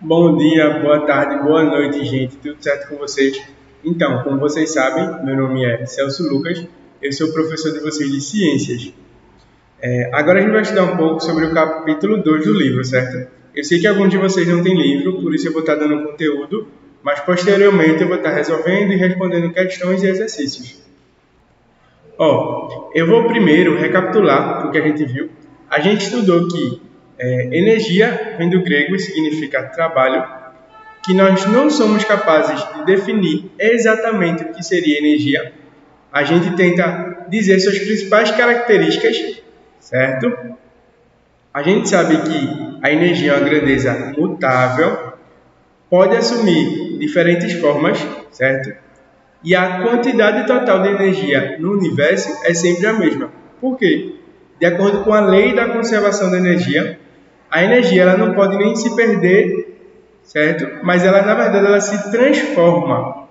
Bom dia, boa tarde, boa noite, gente. Tudo certo com vocês? Então, como vocês sabem, meu nome é Celso Lucas, eu sou professor de vocês de Ciências. Agora a gente vai estudar um pouco sobre o capítulo 2 do livro, certo? Eu sei que alguns de vocês não têm livro, por isso eu vou estar dando conteúdo, mas posteriormente eu vou estar resolvendo e respondendo questões e exercícios. Eu vou primeiro recapitular o que a gente viu. A gente estudou que energia vem do grego e significa trabalho, que nós não somos capazes de definir exatamente o que seria energia. A gente tenta dizer suas principais características, certo? A gente sabe que a energia é uma grandeza mutável, pode assumir diferentes formas, certo? E a quantidade total de energia no universo é sempre a mesma. Por quê? De acordo com a lei da conservação da energia, a energia ela não pode nem se perder, certo? Mas ela, na verdade, ela se transforma.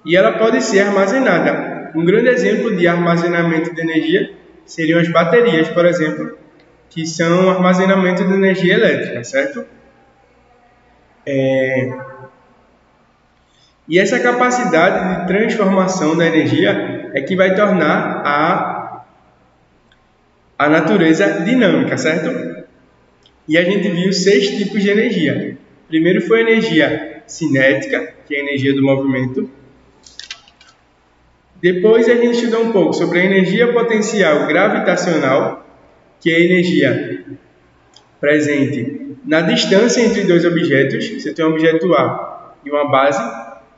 E ela pode ser armazenada. Um grande exemplo de armazenamento de energia seriam as baterias, por exemplo, que são armazenamento de energia elétrica, certo? E essa capacidade de transformação da energia é que vai tornar a natureza dinâmica, certo? E a gente viu 6 tipos de energia. Primeiro foi a energia cinética, que é a energia do movimento. Depois a gente estudou um pouco sobre a energia potencial gravitacional, que é a energia presente na distância entre dois objetos. Você tem um objeto A e uma base.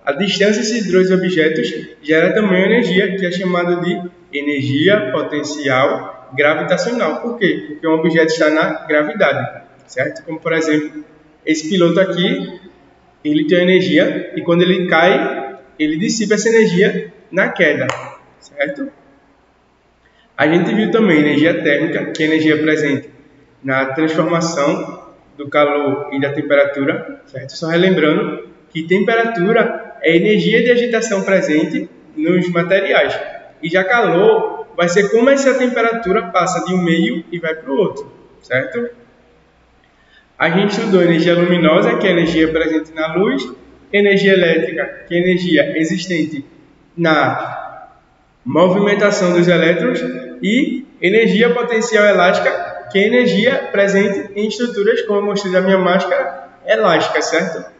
A distância desses dois objetos gera também uma energia que é chamada de energia potencial gravitacional. Por quê? Porque um objeto está na gravidade, certo? Como, por exemplo, esse piloto aqui, ele tem energia e quando ele cai, ele dissipa essa energia na queda, certo? A gente viu também energia térmica, que é a energia presente na transformação do calor e da temperatura, certo? Só relembrando que temperatura é energia de agitação presente nos materiais. E já calor vai ser como essa temperatura passa de um meio e vai para o outro, certo? A gente estudou energia luminosa, que é a energia presente na luz, energia elétrica, que é a energia existente na movimentação dos elétrons, e energia potencial elástica, que é a energia presente em estruturas, como eu mostrei na minha máscara, elástica, certo?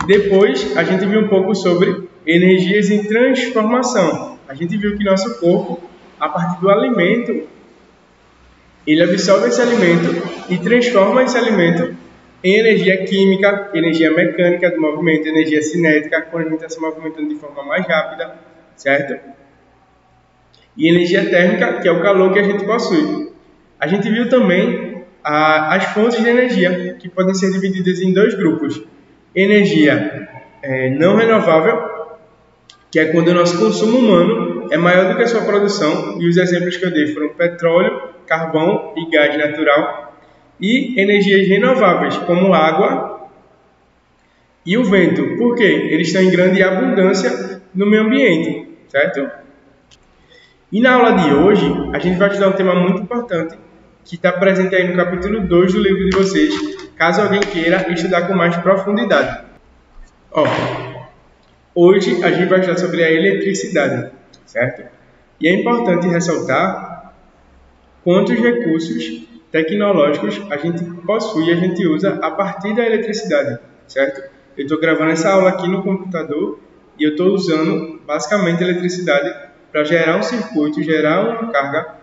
Depois, a gente viu um pouco sobre energias em transformação. A gente viu que nosso corpo, a partir do alimento, ele absorve esse alimento e transforma esse alimento em energia química, energia mecânica do movimento, energia cinética, quando a gente está se movimentando de forma mais rápida, certo? E energia térmica, que é o calor que a gente possui. A gente viu também as fontes de energia, que podem ser divididas em 2 grupos. Energia não renovável, que é quando o nosso consumo humano é maior do que a sua produção, e os exemplos que eu dei foram petróleo, carvão e gás natural, e energias renováveis, como água e o vento. Por quê? Eles estão em grande abundância no meio ambiente, certo? E na aula de hoje, a gente vai estudar um tema muito importante, que está presente aí no capítulo 2 do livro de vocês, caso alguém queira estudar com mais profundidade. Hoje a gente vai estudar sobre a eletricidade, certo? E é importante ressaltar quantos recursos tecnológicos a gente possui e a gente usa a partir da eletricidade, certo? Eu estou gravando essa aula aqui no computador e eu estou usando basicamente a eletricidade para gerar um circuito, gerar uma carga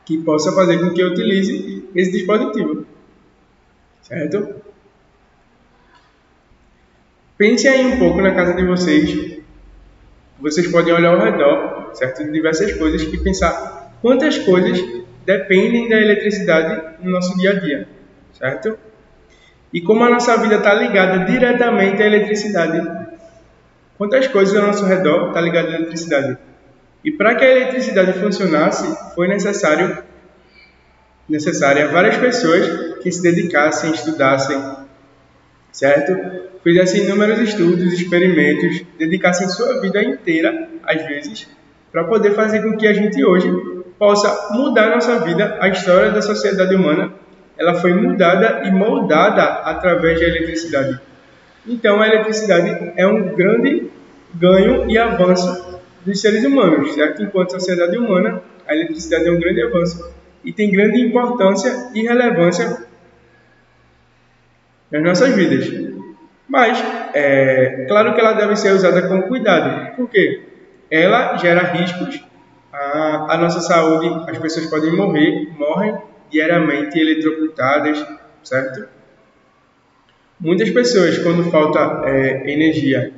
que possa fazer com que eu utilize esse dispositivo, certo? Pense aí um pouco na casa de vocês. Vocês podem olhar ao redor, certo? De diversas coisas e pensar quantas coisas dependem da eletricidade no nosso dia a dia, certo? E como a nossa vida está ligada diretamente à eletricidade. Quantas coisas ao nosso redor estão ligadas à eletricidade? E para que a eletricidade funcionasse, foi necessária várias pessoas que se dedicassem, estudassem, certo? Fizessem inúmeros estudos, experimentos, dedicassem sua vida inteira, às vezes, para poder fazer com que a gente hoje possa mudar a nossa vida. A história da sociedade humana, ela foi mudada e moldada através da eletricidade. Então, a eletricidade é um grande ganho e avanço dos seres humanos, certo? Enquanto sociedade humana, a eletricidade é um grande avanço e tem grande importância e relevância nas nossas vidas. Mas, claro que ela deve ser usada com cuidado, porque ela gera riscos à nossa saúde. As pessoas podem morrem diariamente eletrocutadas, certo? Muitas pessoas, quando falta energia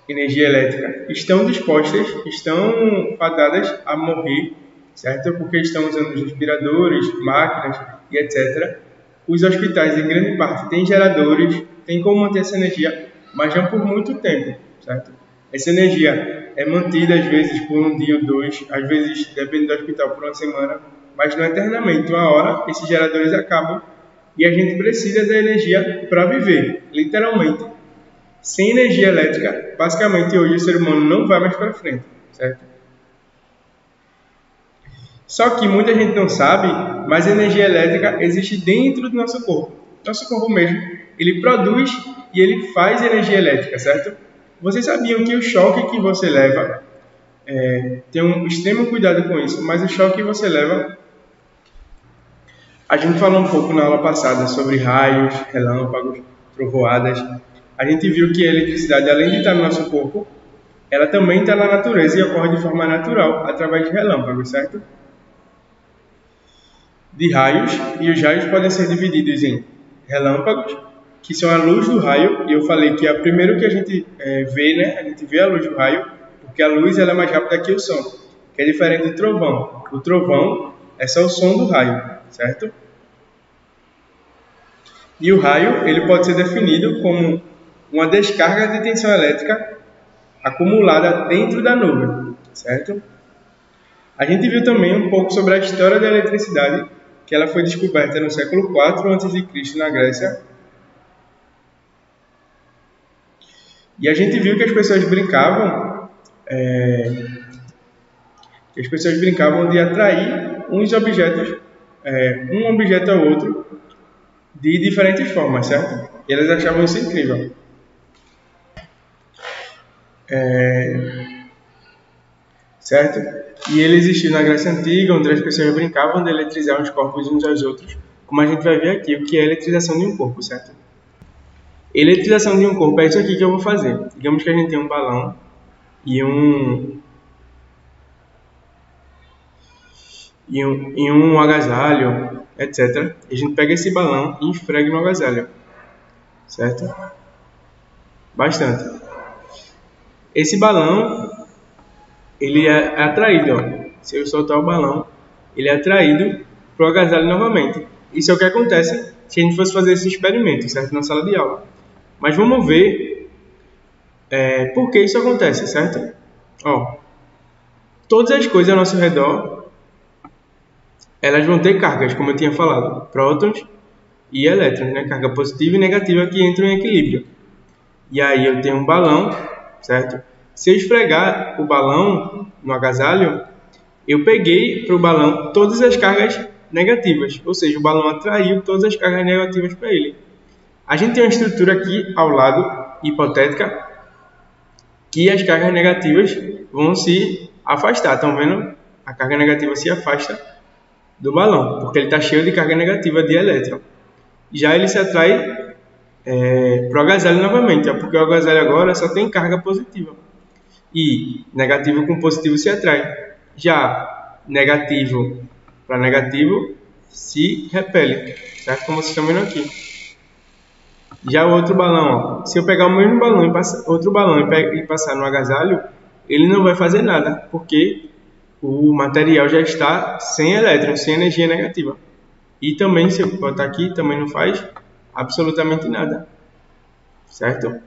elétrica, estão dispostas, estão fadadas a morrer, certo? Porque estão usando respiradores, máquinas e etc. Os hospitais, em grande parte, têm geradores, têm como manter essa energia, mas não por muito tempo, certo? Essa energia é mantida, às vezes, por um dia ou dois, às vezes, depende do hospital, por uma semana, mas não eternamente. Uma hora, esses geradores acabam e a gente precisa da energia para viver, literalmente. Sem energia elétrica, basicamente, hoje o ser humano não vai mais para frente, certo? Só que muita gente não sabe, mas a energia elétrica existe dentro do nosso corpo. Nosso corpo mesmo, ele produz e ele faz energia elétrica, certo? Vocês sabiam que o choque que você leva, tem um extremo cuidado com isso, mas o choque que você leva, a gente falou um pouco na aula passada sobre raios, relâmpagos, trovoadas. A gente viu que a eletricidade, além de estar no nosso corpo, ela também está na natureza e ocorre de forma natural, através de relâmpagos, certo? De raios, e os raios podem ser divididos em relâmpagos, que são a luz do raio, e eu falei que é o primeiro que a gente vê, né? A gente vê a luz do raio, porque a luz ela é mais rápida que o som, que é diferente do trovão. O trovão é só o som do raio, certo? E o raio, ele pode ser definido como uma descarga de tensão elétrica acumulada dentro da nuvem, certo? A gente viu também um pouco sobre a história da eletricidade, que ela foi descoberta no século IV a.C. na Grécia. E a gente viu que as pessoas brincavam, de atrair uns objetos, um objeto ao outro, de diferentes formas, certo? E elas achavam isso incrível. Certo? E ele existiu na Grécia Antiga, onde as pessoas brincavam de eletrizar os corpos uns aos outros, como a gente vai ver aqui, o que é a eletrização de um corpo, certo? Eletrização de um corpo é isso aqui que eu vou fazer. Digamos que a gente tem um balão e um agasalho, etc. E a gente pega esse balão e esfrega no agasalho, certo? Bastante. Esse balão, ele é atraído, ó. Se eu soltar o balão, ele é atraído para o agasalho novamente. Isso é o que acontece se a gente fosse fazer esse experimento, certo? Na sala de aula. Mas vamos ver por que isso acontece, certo? Ó, todas as coisas ao nosso redor, elas vão ter cargas, como eu tinha falado, prótons e elétrons, né? Carga positiva e negativa que entram em equilíbrio. E aí eu tenho um balão, certo? Se eu esfregar o balão no agasalho, eu peguei para o balão todas as cargas negativas, ou seja, o balão atraiu todas as cargas negativas para ele. A gente tem uma estrutura aqui ao lado, hipotética, que as cargas negativas vão se afastar. Estão vendo? A carga negativa se afasta do balão, porque ele está cheio de carga negativa de elétron. Já ele se atrai para o agasalho novamente, porque o agasalho agora só tem carga positiva. E negativo com positivo se atrai. Já negativo para negativo se repele, certo? Como vocês estão vendo aqui. Já o outro balão, ó, se eu pegar o mesmo balão e passar no agasalho, ele não vai fazer nada, porque o material já está sem elétrons, sem energia negativa. E também, se eu botar aqui, também não faz absolutamente nada, certo?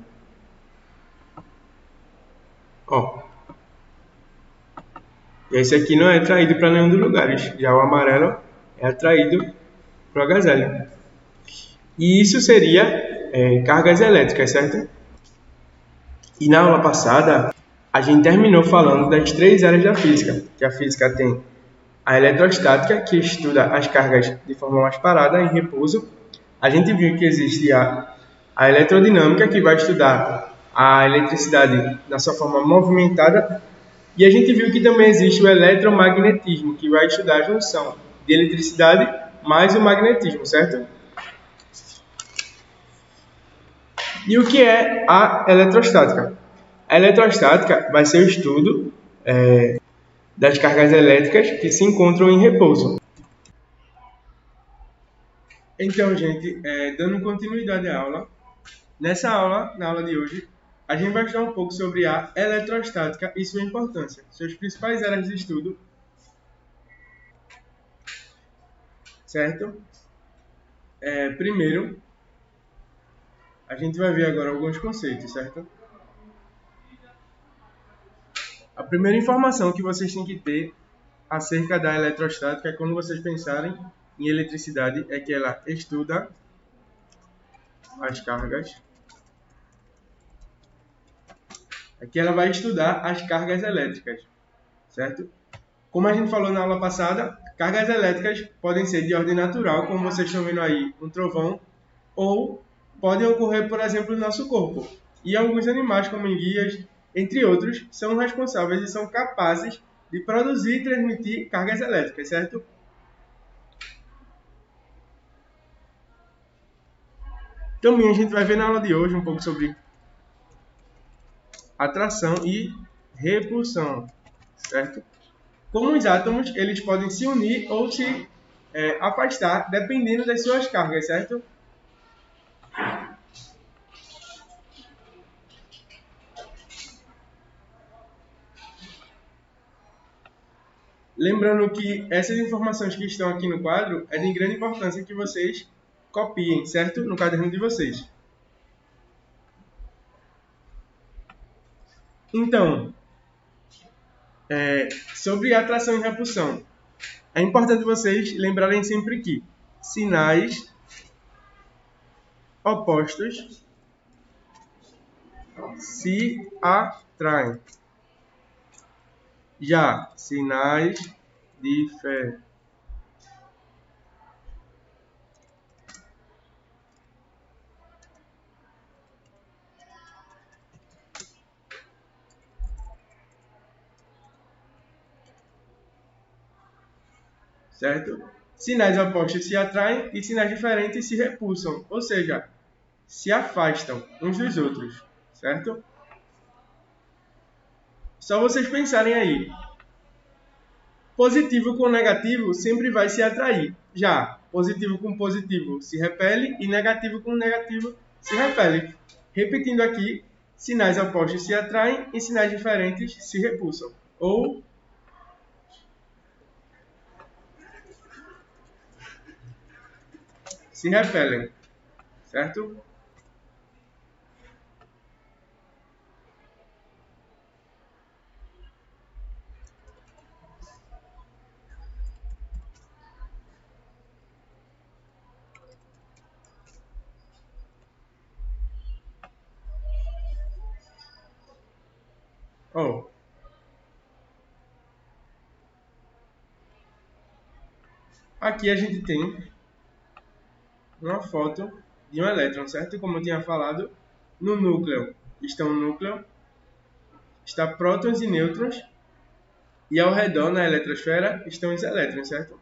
Ó. E esse aqui não é atraído para nenhum dos lugares. Já o amarelo é atraído para o agasalho. E isso seria cargas elétricas, certo? E na aula passada, a gente terminou falando das três áreas da física. Que a física tem a eletrostática, que estuda as cargas de forma mais parada, em repouso. A gente viu que existe a eletrodinâmica, que vai estudar a eletricidade na sua forma movimentada. E a gente viu que também existe o eletromagnetismo, que vai estudar a junção de eletricidade mais o magnetismo, certo? E o que é a eletrostática? A eletrostática vai ser o estudo das cargas elétricas que se encontram em repouso. Então, gente, dando continuidade à aula, na aula de hoje, a gente vai estudar um pouco sobre a eletrostática e sua importância, suas principais áreas de estudo, certo? Primeiro, a gente vai ver agora alguns conceitos, certo? A primeira informação que vocês têm que ter acerca da eletrostática, quando vocês pensarem em eletricidade, é que ela estuda as cargas. Aqui ela vai estudar as cargas elétricas, certo? Como a gente falou na aula passada, cargas elétricas podem ser de ordem natural, como vocês estão vendo aí, um trovão, ou podem ocorrer, por exemplo, no nosso corpo. E alguns animais, como enguias, entre outros, são responsáveis e são capazes de produzir e transmitir cargas elétricas, certo? Também a gente vai ver na aula de hoje um pouco sobre atração e repulsão, certo? Como os átomos, eles podem se unir ou se afastar, dependendo das suas cargas, certo? Lembrando que essas informações que estão aqui no quadro é de grande importância que vocês copiem, certo? No caderno de vocês. Então, sobre atração e repulsão, é importante vocês lembrarem sempre que sinais opostos se atraem. Já sinais diferentes. Certo? Sinais opostos se atraem e sinais diferentes se repulsam, ou seja, se afastam uns dos outros, certo? Só vocês pensarem aí. Positivo com negativo sempre vai se atrair. Já positivo com positivo se repele e negativo com negativo se repele. Repetindo aqui, sinais opostos se atraem e sinais diferentes se repulsam. Ou se repelem, certo? Oh, aqui a gente tem uma foto de um elétron, certo? Como eu tinha falado, no núcleo está um núcleo, está prótons e nêutrons, e ao redor, na eletrosfera, estão os elétrons, certo?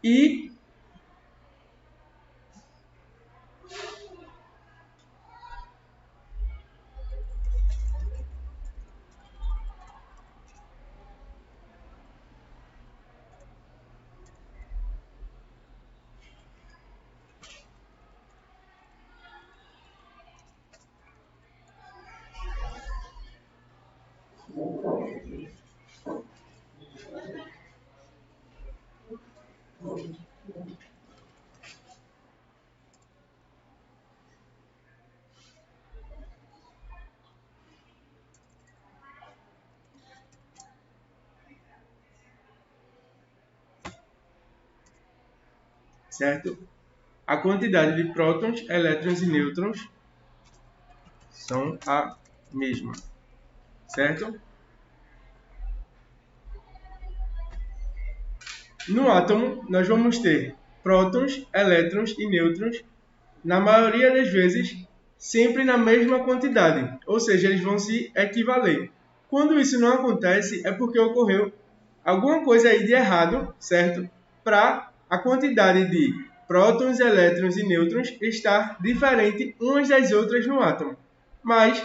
E certo? A quantidade de prótons, elétrons e nêutrons são a mesma, certo? No átomo, nós vamos ter prótons, elétrons e nêutrons, na maioria das vezes, sempre na mesma quantidade, ou seja, eles vão se equivaler. Quando isso não acontece, é porque ocorreu alguma coisa aí de errado, certo? Para a quantidade de prótons, elétrons e nêutrons estar diferente umas das outras no átomo. Mas,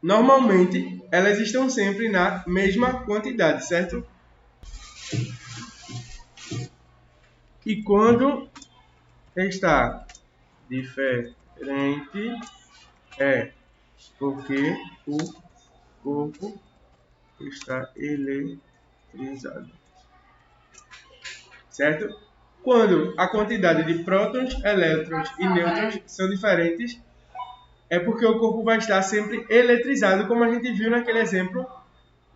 normalmente, elas estão sempre na mesma quantidade, certo? E quando está diferente, é porque o corpo está eletrizado, certo? Quando a quantidade de prótons, elétrons e nêutrons são diferentes, é porque o corpo vai estar sempre eletrizado, como a gente viu naquele exemplo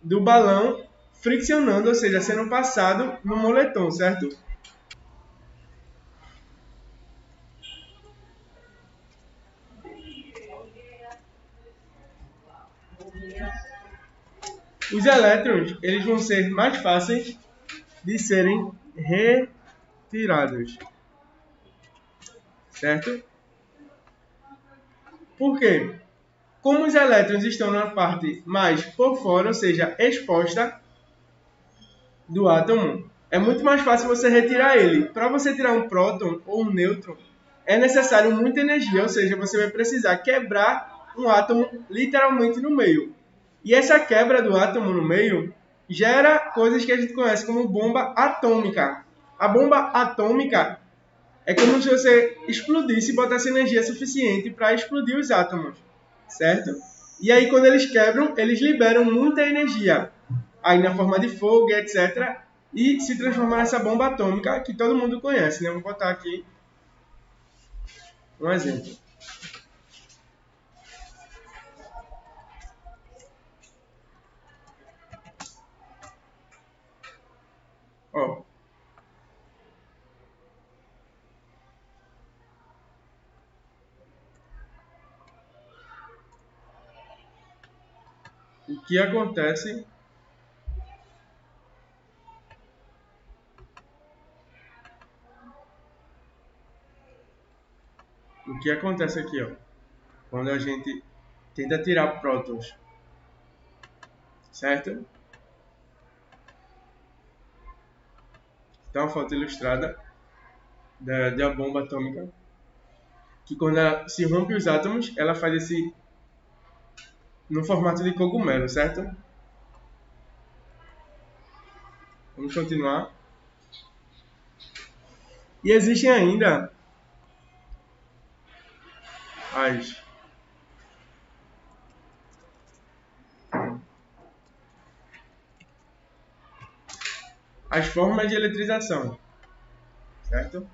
do balão friccionando, ou seja, sendo passado no moletom, certo? Os elétrons, eles vão ser mais fáceis de serem retirados, certo? Por quê? Como os elétrons estão na parte mais por fora, ou seja, exposta do átomo, é muito mais fácil você retirar ele. Para você tirar um próton ou um nêutron, é necessário muita energia, ou seja, você vai precisar quebrar um átomo literalmente no meio. E essa quebra do átomo no meio gera coisas que a gente conhece como bomba atômica. A bomba atômica é como se você explodisse e botasse energia suficiente para explodir os átomos, certo? E aí, quando eles quebram, eles liberam muita energia, aí na forma de fogo, etc., e se transforma nessa bomba atômica que todo mundo conhece, né? Vou botar aqui um exemplo. Ó, o que acontece aqui, ó, quando a gente tenta tirar prótons, certo? Então, uma foto ilustrada da bomba atômica, que quando ela se rompe os átomos, ela faz esse no formato de cogumelo, certo? Vamos continuar. E existem ainda as formas de eletrização, certo?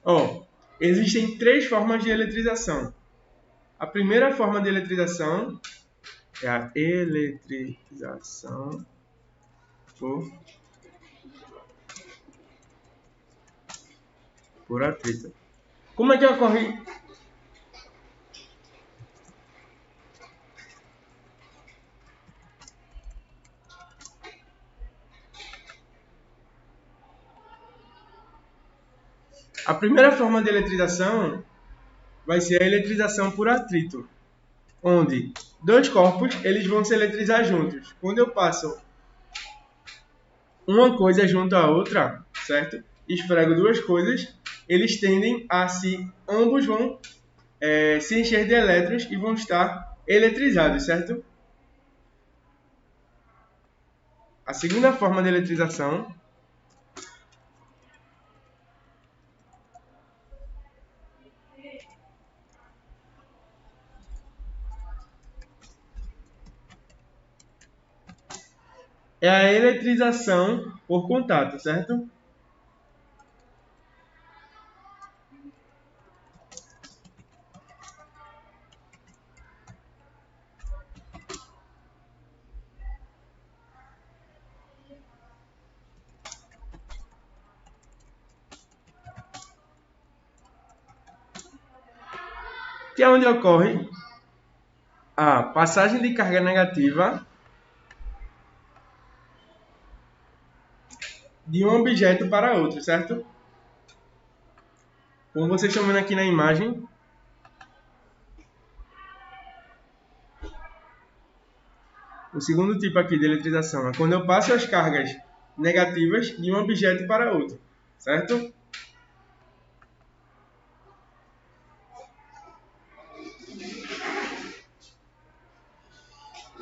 Ó, existem três formas de eletrização. A primeira forma de eletrização é a eletrização por atrito. Como é que ocorre? A primeira forma de eletrização vai ser a eletrização por atrito, onde dois corpos eles vão se eletrizar juntos. Quando eu passo uma coisa junto à outra, certo? Esfrego duas coisas, eles tendem a ambos vão se encher de elétrons e vão estar eletrizados, certo? A segunda forma de eletrização é a eletrização por contato, certo? Que é onde ocorre a passagem de carga negativa de um objeto para outro, certo? Como vocês estão vendo aqui na imagem, o segundo tipo aqui de eletrização é quando eu passo as cargas negativas de um objeto para outro, certo?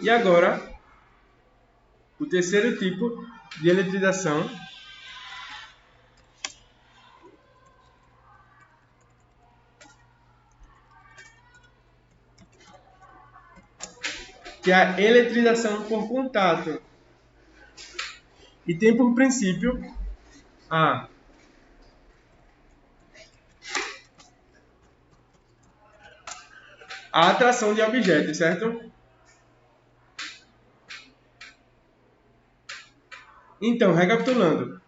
E agora, o terceiro tipo de eletrização que é a eletrização por contato. E tem por princípio a atração de objetos, certo? Então, recapitulando,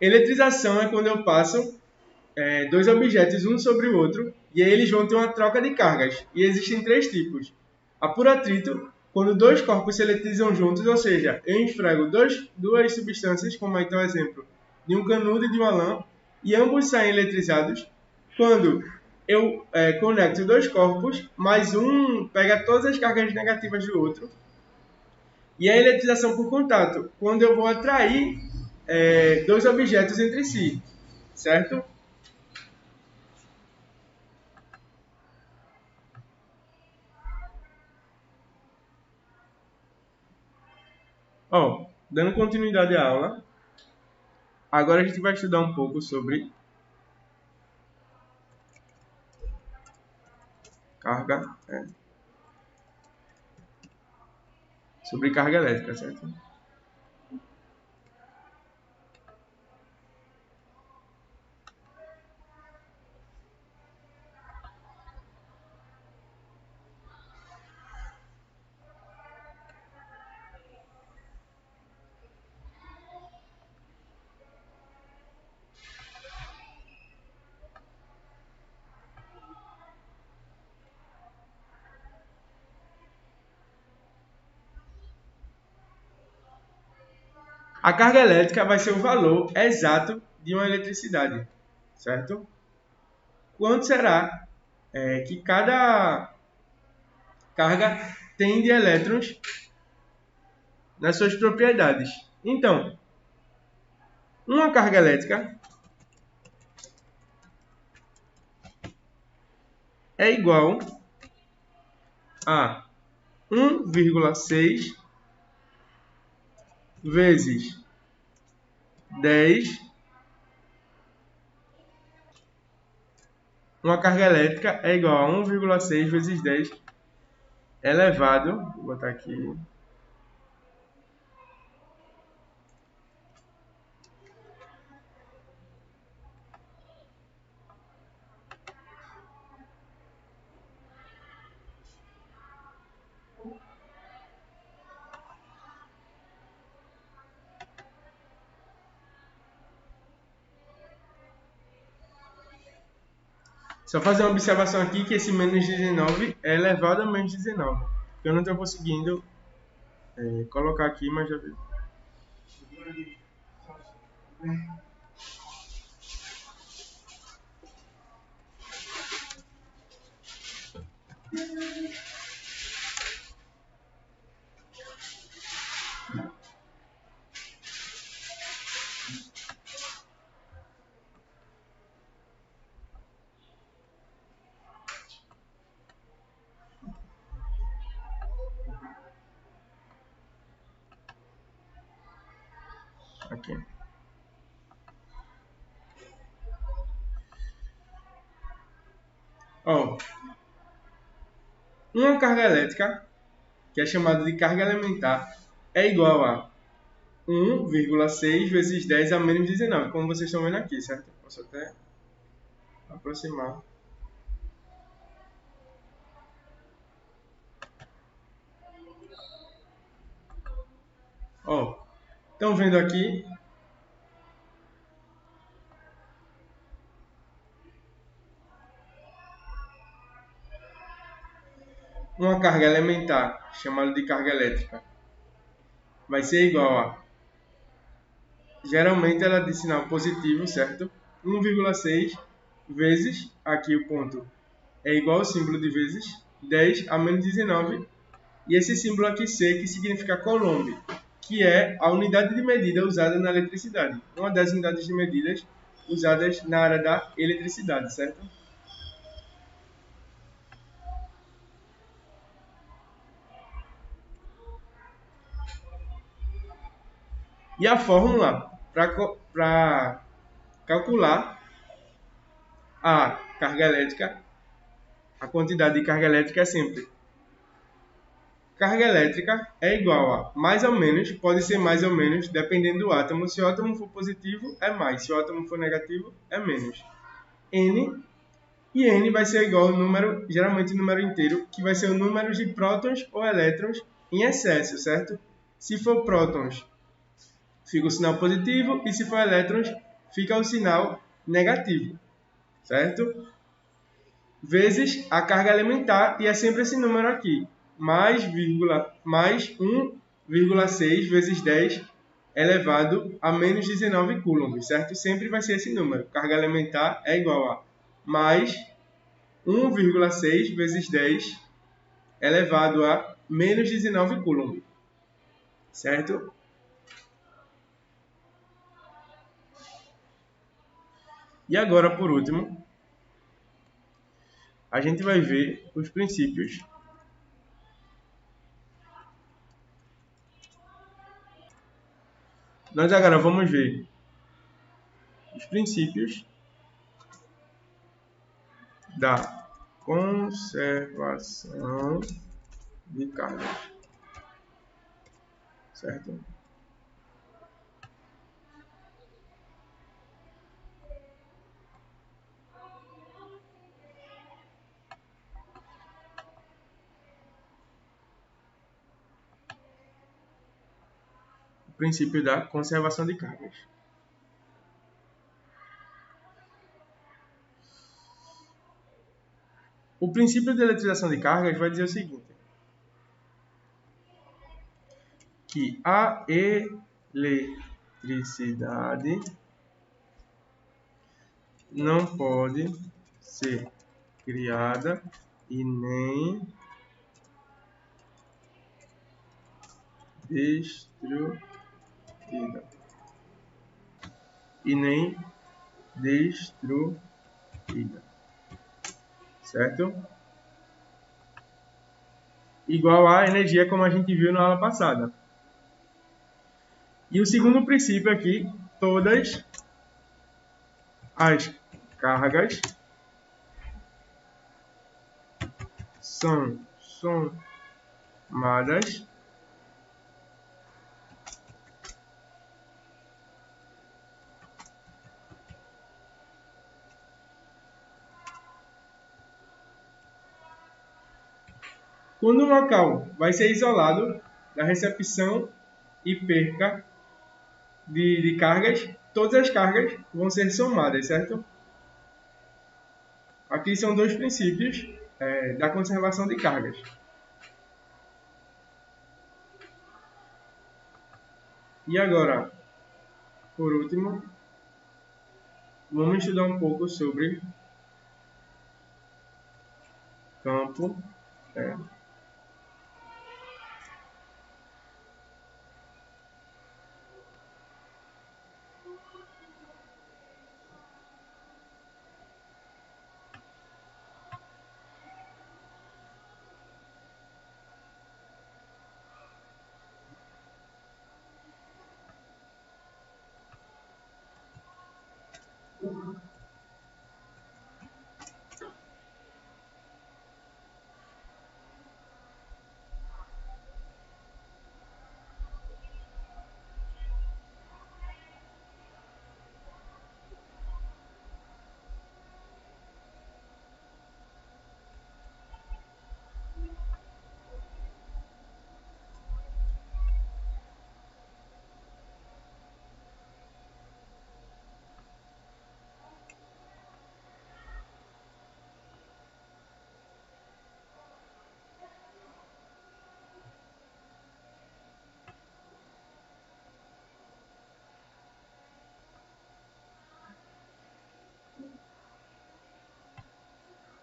eletrização é quando eu passo dois objetos um sobre o outro e aí eles vão ter uma troca de cargas. E existem três tipos. A por atrito, quando dois corpos se eletrizam juntos, ou seja, eu esfrego duas substâncias, como aí está o exemplo, de um canudo e de uma lã, e ambos saem eletrizados. Quando eu conecto dois corpos, mais um pega todas as cargas negativas do outro. E a eletrização por contato, quando eu vou atrair dois objetos entre si, certo? Ó, dando continuidade à aula, agora a gente vai estudar um pouco sobre carga, sobre carga elétrica, certo? A carga elétrica vai ser o valor exato de uma eletricidade, certo? Quanto será que cada carga tem de elétrons nas suas propriedades? Então, uma carga elétrica é igual a 1,6 vezes 10. Uma carga elétrica é igual a 1,6 vezes 10 elevado, vou botar aqui, só fazer uma observação aqui que esse menos 19 é elevado a menos 19. Eu não estou conseguindo colocar aqui, mas já vi. Aqui. Ó, uma carga elétrica, que é chamada de carga elementar, é igual a 1,6 vezes 10 a menos 19, como vocês estão vendo aqui, certo? Posso até aproximar. Ó, estão vendo aqui? Uma carga elementar, chamada de carga elétrica, vai ser igual a... Geralmente ela é de sinal positivo, certo? 1,6 vezes, aqui o ponto é igual ao símbolo de vezes, 10 a menos 19. E esse símbolo aqui C, que significa Coulomb, que é a unidade de medida usada na eletricidade. Uma das unidades de medidas usadas na área da eletricidade, certo? E a fórmula para calcular a carga elétrica, a quantidade de carga elétrica é sempre carga elétrica é igual a mais ou menos, pode ser mais ou menos, dependendo do átomo. Se o átomo for positivo, é mais. Se o átomo for negativo, é menos. N, e N vai ser igual ao número, geralmente número inteiro, que vai ser o número de prótons ou elétrons em excesso, certo? Se for prótons, fica o sinal positivo, e se for elétrons, fica o sinal negativo, certo? Vezes a carga elementar, e é sempre esse número aqui, mais 1,6 vezes 10 elevado a menos 19 coulomb, certo? Sempre vai ser esse número. Carga elementar é igual a mais 1,6 vezes 10 elevado a menos 19 coulomb, certo? E agora, por último, a gente vai ver os princípios. Nós agora vamos ver os princípios da conservação de cargas, certo? O princípio da conservação de cargas. O princípio de eletrização de cargas vai dizer o seguinte, que a eletricidade não pode ser criada e nem destruída. Certo? Igual à energia, como a gente viu na aula passada. E o segundo princípio aqui, todas as cargas são somadas quando o local vai ser isolado da recepção e perca de cargas, todas as cargas vão ser somadas, certo? Aqui são dois princípios da conservação de cargas. E agora, por último, vamos estudar um pouco sobre campo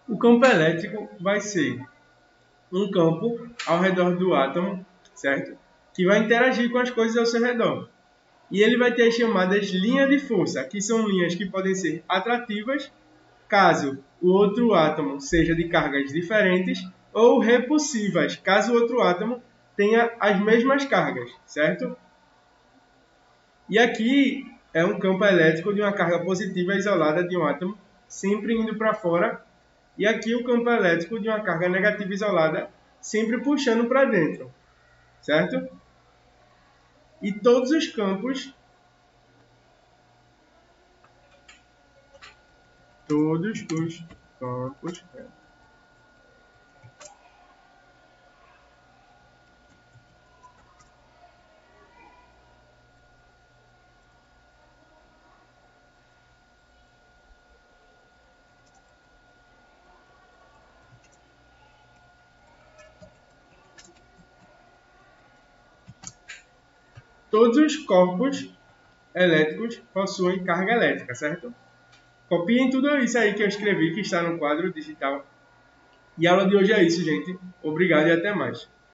O campo elétrico vai ser um campo ao redor do átomo, certo? Que vai interagir com as coisas ao seu redor. E ele vai ter as chamadas linhas de força, que são linhas que podem ser atrativas, caso o outro átomo seja de cargas diferentes, ou repulsivas, caso o outro átomo tenha as mesmas cargas, certo? E aqui é um campo elétrico de uma carga positiva isolada de um átomo, sempre indo para fora. E aqui o campo elétrico de uma carga negativa isolada, sempre puxando para dentro, certo? E todos os campos, todos os corpos elétricos possuem carga elétrica, certo? Copiem tudo isso aí que eu escrevi, que está no quadro digital. E a aula de hoje é isso, gente. Obrigado e até mais.